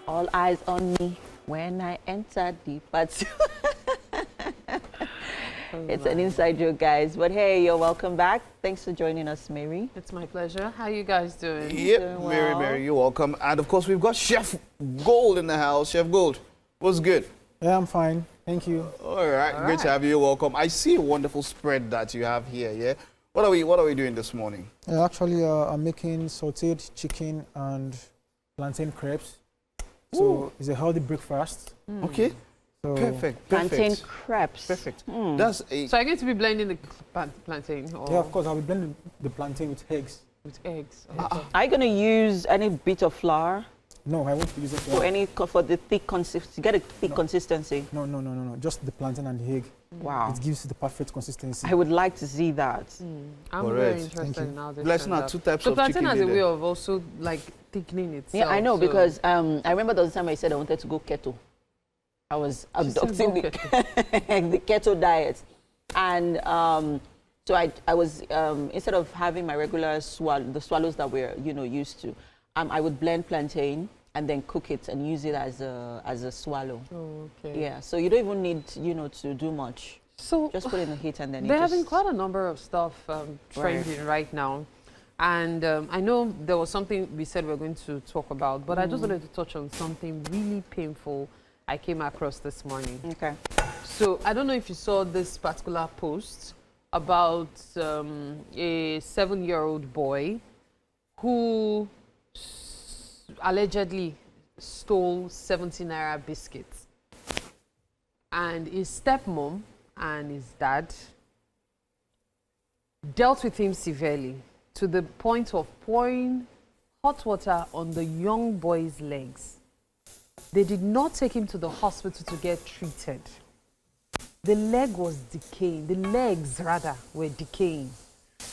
All eyes on me when I enter the party. It's an inside joke, guys. But hey, you're welcome back. Thanks for joining us, Mary. It's my pleasure. How you guys doing? Yep, Doing well. Mary, you're welcome. And of course, we've got Chef Gold in the house. Chef Gold, what's good? Yeah, I'm fine. Thank you. All right, great to have you. You're welcome. I see a wonderful spread that you have here. Yeah, what are we doing this morning? Actually, I'm making sautéed chicken and plantain crepes. So it's a healthy breakfast. Okay, So perfect. Plantain crepes. Perfect. Mm. That's a So I'm going to be blending the plantain or yeah, of course, I'll be blending the plantain with eggs. with eggs. Are you going to use any bit of flour No, I won't be using for flour. for the thick consistency? Get a thick consistency. No. Just the plantain and the egg. Wow. It gives the perfect consistency. I would like to see that. I'm Correct. very Thank interested you. in how this Bless turns now out. two types So of plantain chicken. has a there. way of also like thickening itself. Yeah, I know so because I remember there was a time I said I wanted to go keto. I was She said abducting go the keto diet, and so I was instead of having my regular the swallows that we're used to, I would blend plantain and then cook it and use it as a swallow. Oh, okay. Yeah, so you don't even need to do much. So Just put it in the heat and then they're it having just quite a number of stuff trending right now. And I know there was something we said we were going to talk about, but I just wanted to touch on something really painful I came across this morning. okay. So I don't know if you saw this particular post about a 7-year-old boy who allegedly stole 70 naira biscuits. And his stepmom and his dad dealt with him severely to the point of pouring hot water on the young boy's legs. They did not take him to the hospital to get treated. The leg was decaying, the legs rather were decaying.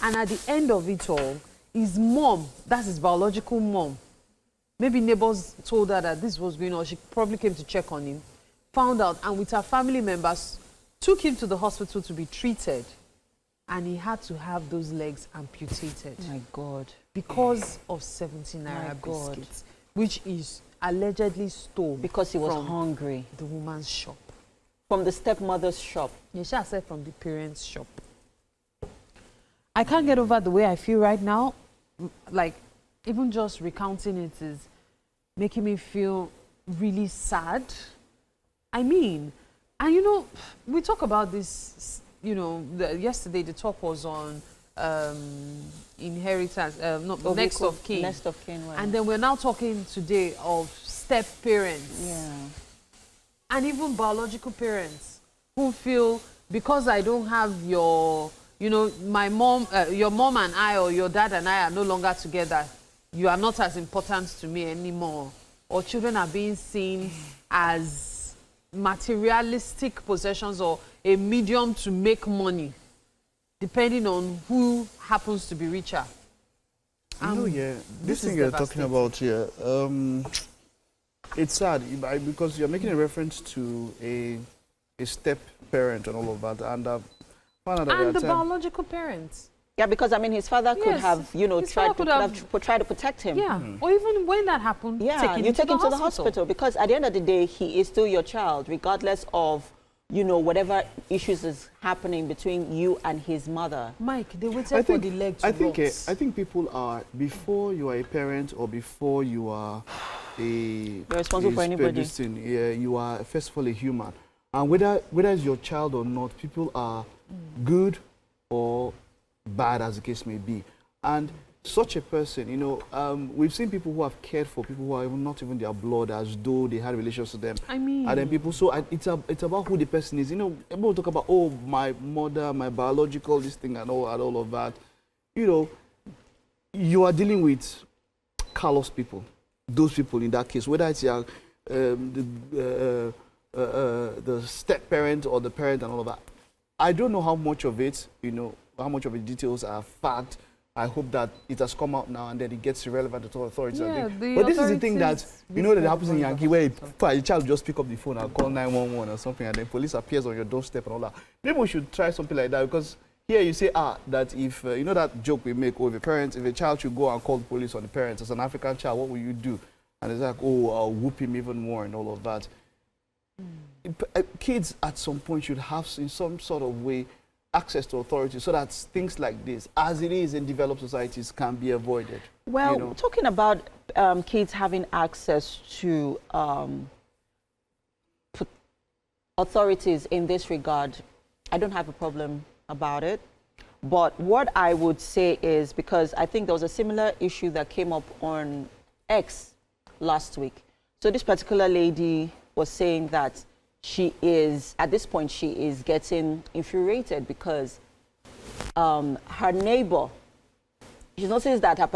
And at the end of it all, his mom, that's his biological mom, maybe neighbors told her that this was going on, she probably came to check on him, found out, and with her family members, took him to the hospital to be treated. And he had to have those legs amputated My God. because of 70 My naira God. biscuits, which is allegedly stole Because he was from hungry. the woman's shop. From the stepmother's shop. Yesha said from the parents' shop. I can't get over the way I feel right now. Like, even just recounting it is making me feel really sad. I mean, and we talk about this, yesterday the talk was on inheritance, next of kin. Next of kin. Right. And then we're now talking today of step parents. yeah. And even biological parents who feel because I don't have your, my mom, your mom and I or your dad and I are no longer together, you are not as important to me anymore. Or children are being seen as materialistic possessions or a medium to make money, depending on who happens to be richer. This thing you're talking about here, it's sad because you're making a reference to a step parent and all of that, and found out that And the there are times- biological parents. Yeah, because his father could Yes, have, his father tried to protect him. Yeah. Or even when that happened, Yeah, you take him to the hospital because at the end of the day, he is still your child, regardless of, whatever issues is happening between you and his mother. Mike, they waited for the leg to rot. I think people are, before you are a parent or before you are You're responsible for anybody. You are first of all a human, and whether it's your child or not, people are good or bad as the case may be. And such a person, we've seen people who have cared for people who are not even their blood, as though they had relations with them. I mean, And then people, it's about who the person is. People talk about, oh, my mother, my biological, this thing and all of that. You are dealing with callous people. Those people in that case, whether it's the step parent or the parent and all of that. I don't know how much of it, how much of the details are fact. I hope that it has come out now and then it gets relevant to all authorities. Yeah, But this is the thing that, that happens in authorities Yankee, where a child just pick up the phone and call 911 or something, and then police appears on your doorstep and all that. Maybe we should try something like that, because here you say, that if, that joke we make, or if a child should go and call the police on the parents as an African child, what will you do? and it's like, oh, I'll whoop him even more and all of that. Kids at some point should have, in some sort of way, access to authority so that things like this, as it is in developed societies, can be avoided. Well, you know? talking about kids having access to authorities in this regard, I don't have a problem about it. But what I would say is, because I think there was a similar issue that came up on X last week. So this particular lady was saying that she is, at this point, she is getting infuriated because her neighbor, she noticed that her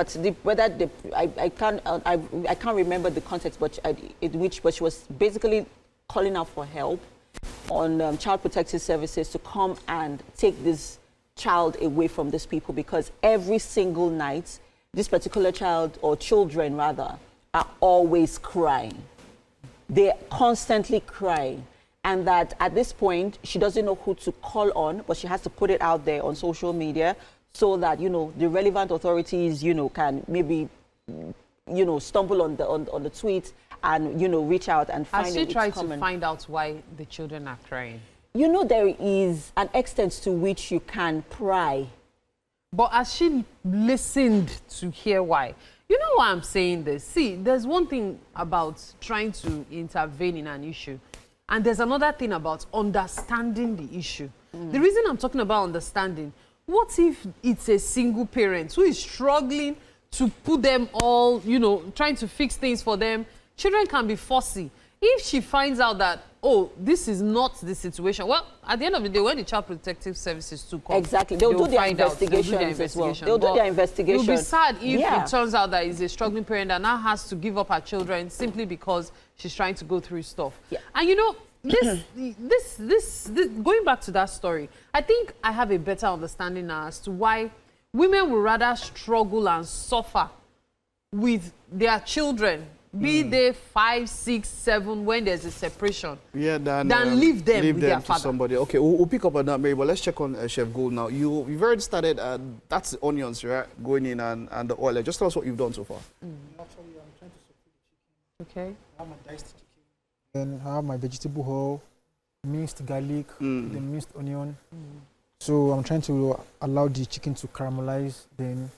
whether the, I can't remember the context, but but she was basically calling out for help on Child Protective Services to come and take this child away from these people, because every single night this particular child, or children rather, are always crying. They're constantly crying. And that at this point, she doesn't know who to call on, but she has to put it out there on social media so that, you know, the relevant authorities, you know, can maybe, you know, stumble on the tweet and, you know, reach out and find it. Has she tried to find out why the children are crying? You know, there is an extent to which you can pry. But has she listened to hear why? You know why I'm saying this? See, there's one thing about trying to intervene in an issue, and there's another thing about understanding the issue. The reason I'm talking about understanding, what if it's a single parent who is struggling to put them all, you know, trying to fix things for them? Children can be fussy. If she finds out that, oh, this is not the situation, well, at the end of the day, when the Child Protective Services to come, exactly, they'll do their investigations as well. They'll do their investigation. It'll be sad if it turns out that it's a struggling parent that now has to give up her children simply because she's trying to go through stuff. Yeah. And you know, this going back to that story, I think I have a better understanding now as to why women would rather struggle and suffer with their children, be they 5, 6, 7, when there's a separation, than leave them with their father. Somebody. Okay, we'll pick up on that, Mary, but let's check on Chef Gold now. You've already started, that's the onions, right? Going in and the oil. Just tell us what you've done so far. Actually, I'm trying to saute the chicken. Okay. I have my diced chicken. Then I have my vegetable whole, minced garlic, the minced onion. So I'm trying to allow the chicken to caramelize, then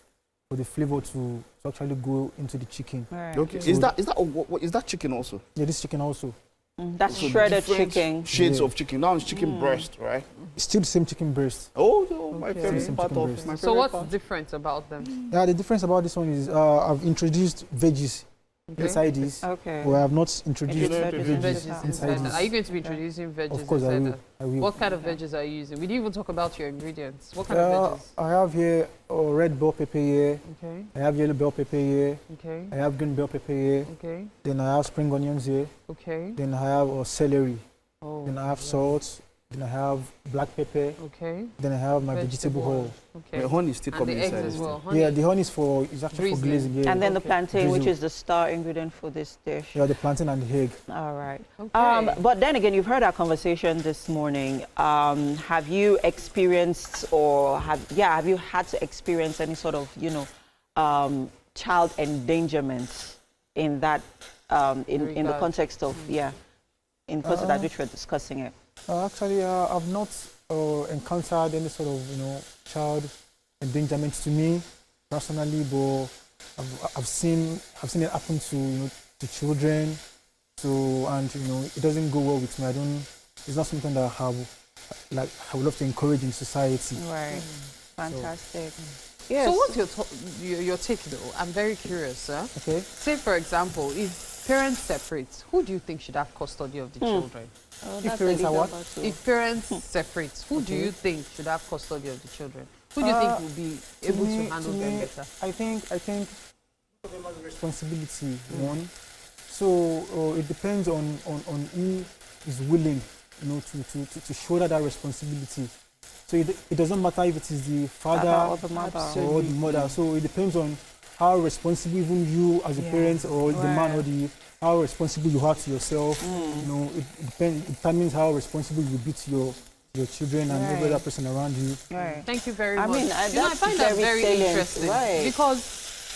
for the flavor to actually go into the chicken. Right. Okay. So Is that chicken also? Yeah, this chicken also. That's So shredded different chicken. Shades of chicken. Now it's chicken breast, right? It's still the same chicken breast. Oh, my favorite Same part chicken of breast. my So favorite what's part. different about them? Yeah, the difference about this one is I've introduced veggies inside this. Okay. But I have not introduced Introduced veggies Veggies inside inside. this. Are you going to be introducing veggies Of course, I inside will. that? I will. What kind of veggies are you using? We didn't even talk about your ingredients. What kind of veggies? I have here red bell pepper here. Okay, I have yellow bell pepper here. okay, I have green bell pepper here. okay, Then I have spring onions here. okay. Then I have celery. Oh, Then I have salt. Then I have black pepper. okay. Then I have my vegetable whole. Okay. The honey is still And coming the eggs inside. as this well. thing. Honey. Yeah, the honey is actually for Drizzling. glazing. Yeah. And then the Okay. plantain, which Drizzle. is the star ingredient for this dish. Yeah, the plantain and the egg. All right. Okay. But then again, you've heard our conversation this morning. Have you experienced, or have you had to experience any sort of, you know, child endangerment in that, in the context of, in context at which we're discussing it? Actually, I've not encountered any sort of, you know, child endangerment to me personally, but I've seen it happen to, you know, to children. So, and you know, it doesn't go well with me. It's not something that I would love to encourage in society. Right. Fantastic. Yes. So what's your take though? I'm very curious, sir. Okay. Say for example, if parents separate, who do you think should have custody of the children? Oh, If that's parents a are big what? number too. If parents separate, who do you think should have custody of the children? Who do you think will be able to handle them better? I think responsibility one. So it depends on who is willing, you know, to shoulder that responsibility. So it doesn't matter if it is the father or the mother. or the mother. So it depends on how responsible even you as a parent or the man or how responsible you are to yourself. You know, it determines how responsible you will be to your children and every other person around you. Right. Thank you very I much. mean, I that's find that very very salient, interesting right. because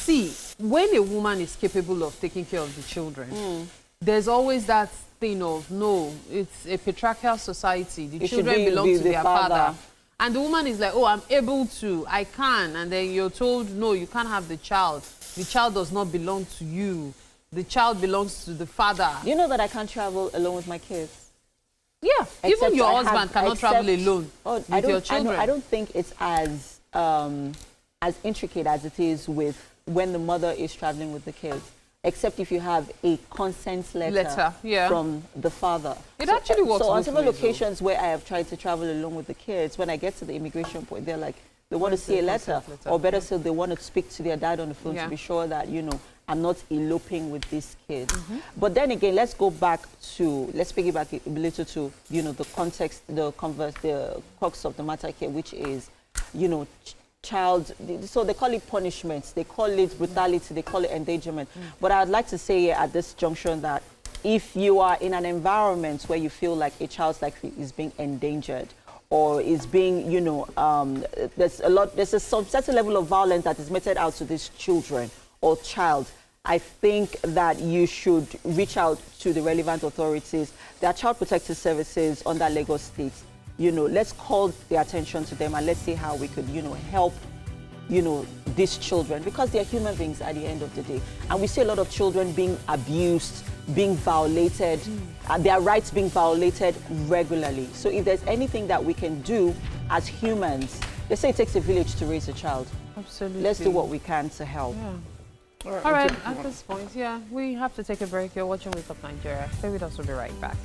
See, when a woman is capable of taking care of the children, there's always that thing of, no, it's a patriarchal society. The It should children be belong to the their father. father. And the woman is like, oh, I'm able to, I can. And then you're told, no, you can't have the child. The child does not belong to you. The child belongs to the father. You know that I can't travel alone with my kids. Yeah, even Except your I have- husband cannot travel except- alone Oh, with your children. I don't think it's as intricate as it is with when the mother is traveling with the kids. Except if you have a consent letter, yeah. from the father. It actually works So on both several ways, though. occasions where I have tried to travel alone with the kids, when I get to the immigration point, they're like, they want to see a letter, consent letter? or better still, they want to speak to their dad on the phone Yeah. to be sure that, you know, I'm not eloping with these kids. Mm-hmm. But then again, let's go back to, let's piggyback a little to, you know, the context, the crux of the matter here, which is, you know, child, so they call it punishments, they call it brutality, they call it endangerment. But I'd like to say here at this junction that if you are in an environment where you feel like a child's life is being endangered, or is being, you know, there's some certain level of violence that is meted out to these children or child, I think that you should reach out to the relevant authorities. There are child protective services under Lagos State. You know, let's call the attention to them and let's see how we could, you know, help, you know, these children, because they're human beings at the end of the day. And we see a lot of children being abused, being violated, their rights being violated regularly. So if there's anything that we can do as humans, they say it takes a village to raise a child. Absolutely. Let's do what we can to help. Yeah. All right, at this point, yeah, we have to take a break. You're watching Wake Up Nigeria. Stay with us, we'll be right back.